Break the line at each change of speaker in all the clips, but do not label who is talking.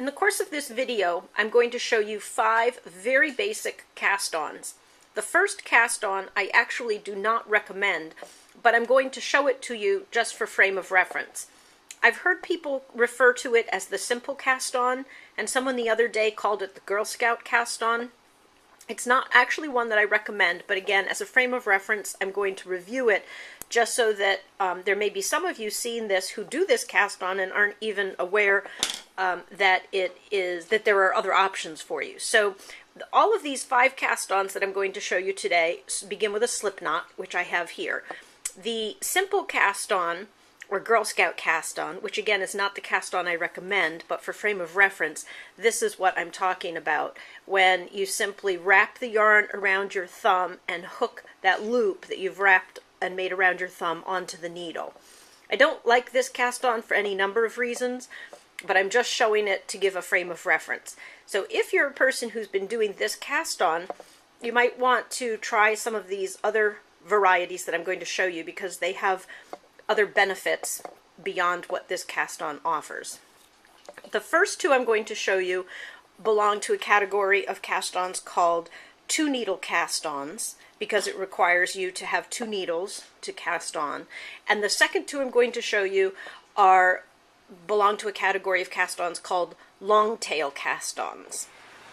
In the course of this video, I'm going to show you 5 very basic cast-ons. The first cast-on I actually do not recommend, but I'm going to show it to you just for frame of reference. I've heard people refer to it as the simple cast-on, and someone the other day called it the Girl Scout cast-on. It's not actually one that I recommend, but again, as a frame of reference, I'm going to review it just so that there may be some of you seeing this who do this cast-on and aren't even aware that there are other options for you. So all of these 5 cast-ons that I'm going to show you today begin with a slip knot, which I have here. The simple cast-on, or Girl Scout cast-on, which again is not the cast-on I recommend, but for frame of reference, this is what I'm talking about, when you simply wrap the yarn around your thumb and hook that loop that you've wrapped and made around your thumb onto the needle. I don't like this cast-on for any number of reasons, but I'm just showing it to give a frame of reference. So if you're a person who's been doing this cast-on, you might want to try some of these other varieties that I'm going to show you because they have other benefits beyond what this cast-on offers. The first 2 I'm going to show you belong to a category of cast-ons called 2-needle cast-ons, because it requires you to have 2 needles to cast on. And the second 2 I'm going to show you belong to a category of cast-ons called long-tail cast-ons.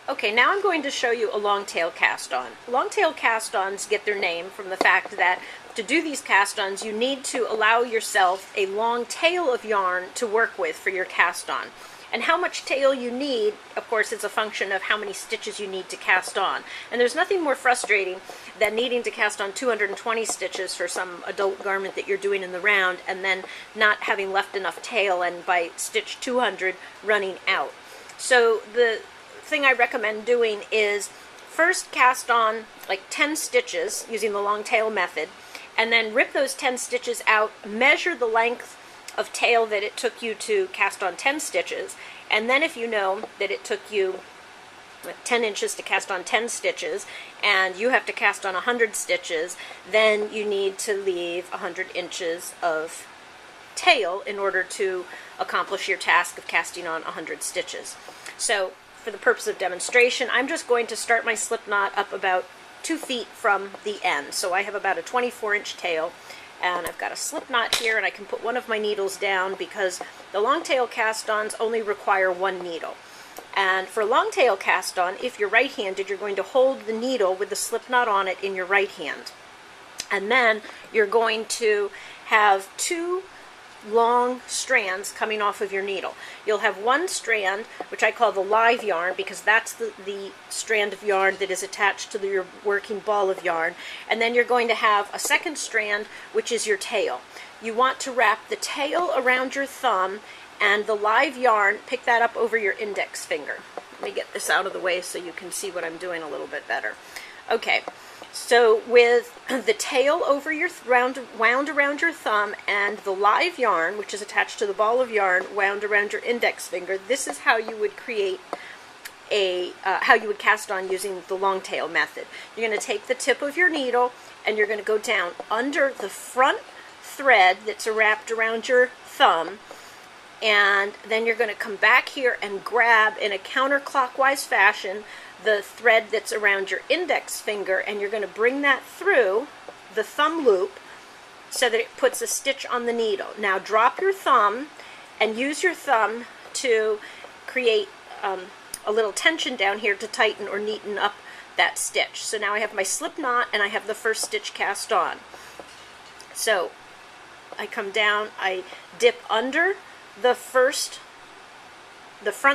Okay, now I'm going to show you a long-tail cast-on. Long-tail cast-ons get their name from the fact that to do these cast-ons, you need to allow yourself a long tail of yarn to work with for your cast-on. And how much tail you need, of course, is a function of how many stitches you need to cast on. And there's nothing more frustrating than needing to cast on 220 stitches for some adult garment that you're doing in the round and then not having left enough tail and by stitch 200 running out. So the thing I recommend doing is first cast on like 10 stitches using the long tail method, and then rip those 10 stitches out, measure the length of tail that it took you to cast on 10 stitches, and then if you know that it took you 10 inches to cast on 10 stitches and you have to cast on 100 stitches, then you need to leave 100 inches of tail in order to accomplish your task of casting on 100 stitches. So for the purpose of demonstration, I'm just going to start my slip knot up about 2 feet from the end. So I have about a 24-inch tail, and I've got a slip knot here, and I can put one of my needles down because the long tail cast-ons only require 1 needle. And for a long tail cast-on, if you're right-handed, you're going to hold the needle with the slip knot on it in your right hand. And then you're going to have 2 long strands coming off of your needle. You'll have 1 strand, which I call the live yarn, because that's the strand of yarn that is attached to your working ball of yarn. And then you're going to have a second strand, which is your tail. You want to wrap the tail around your thumb and the live yarn, pick that up over your index finger. Let me get this out of the way so you can see what I'm doing a little bit better. Okay. So with the tail over your wound around your thumb and the live yarn, which is attached to the ball of yarn, wound around your index finger, this is how you would create how you would cast on using the long tail method. You're going to take the tip of your needle and you're going to go down under the front thread that's wrapped around your thumb, and then you're going to come back here and grab in a counterclockwise fashion the thread that's around your index finger, and you're going to bring that through the thumb loop so that it puts a stitch on the needle. Now drop your thumb and use your thumb to create a little tension down here to tighten or neaten up that stitch. So now I have my slip knot and I have the first stitch cast on. So I come down, I dip under the front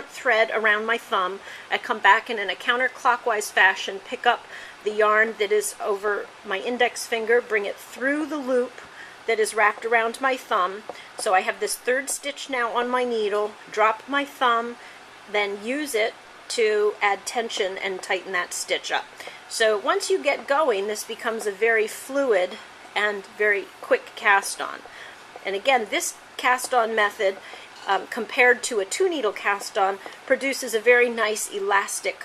thread around my thumb. I come back and in a counterclockwise fashion pick up the yarn that is over my index finger, bring it through the loop that is wrapped around my thumb. So I have this 3rd stitch now on my needle, drop my thumb, then use it to add tension and tighten that stitch up. So once you get going, this becomes a very fluid and very quick cast on. And again, this cast on method compared to a 2-needle cast-on, produces a very nice elastic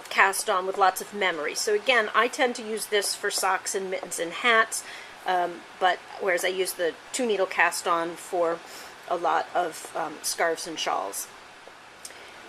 cast-on with lots of memory. So again, I tend to use this for socks and mittens and hats, but whereas I use the 2-needle cast-on for a lot of scarves and shawls.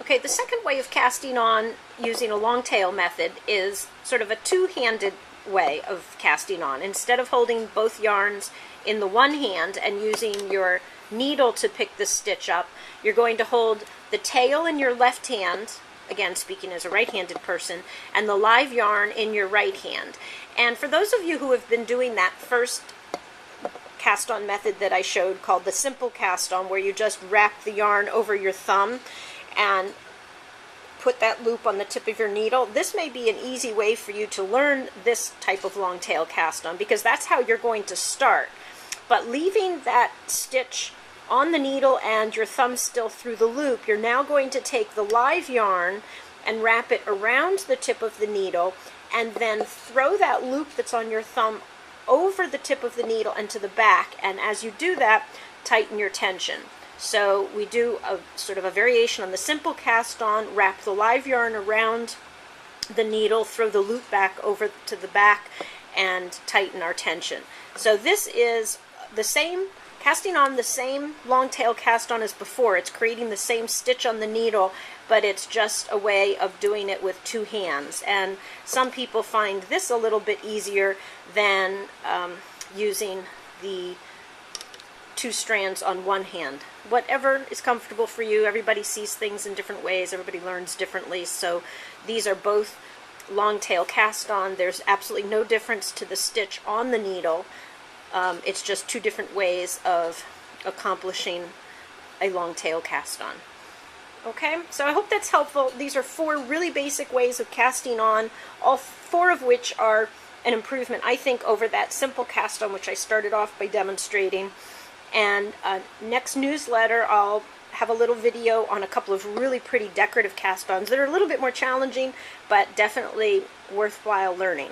Okay, the second way of casting on using a long tail method is sort of a two-handed way of casting on. Instead of holding both yarns in the one hand and using your needle to pick the stitch up, you're going to hold the tail in your left hand, again speaking as a right-handed person, and the live yarn in your right hand. And for those of you who have been doing that first cast on method that I showed called the simple cast on, where you just wrap the yarn over your thumb and put that loop on the tip of your needle, this may be an easy way for you to learn this type of long tail cast on, because that's how you're going to start. But leaving that stitch on the needle and your thumb still through the loop, you're now going to take the live yarn and wrap it around the tip of the needle, and then throw that loop that's on your thumb over the tip of the needle and to the back, and as you do that, tighten your tension. So we do a sort of a variation on the simple cast on, wrap the live yarn around the needle, throw the loop back over to the back, and tighten our tension. So this is the same, casting on the same long tail cast on as before. It's creating the same stitch on the needle, but it's just a way of doing it with two hands. And some people find this a little bit easier than using the two strands on one hand. Whatever is comfortable for you. Everybody sees things in different ways. Everybody learns differently. So these are both long tail cast on. There's absolutely no difference to the stitch on the needle. It's just two different ways of accomplishing a long tail cast on. Okay, so I hope that's helpful. These are 4 really basic ways of casting on, all 4 of which are an improvement, I think, over that simple cast on which I started off by demonstrating. And next newsletter, I'll have a little video on a couple of really pretty decorative cast-ons that are a little bit more challenging, but definitely worthwhile learning.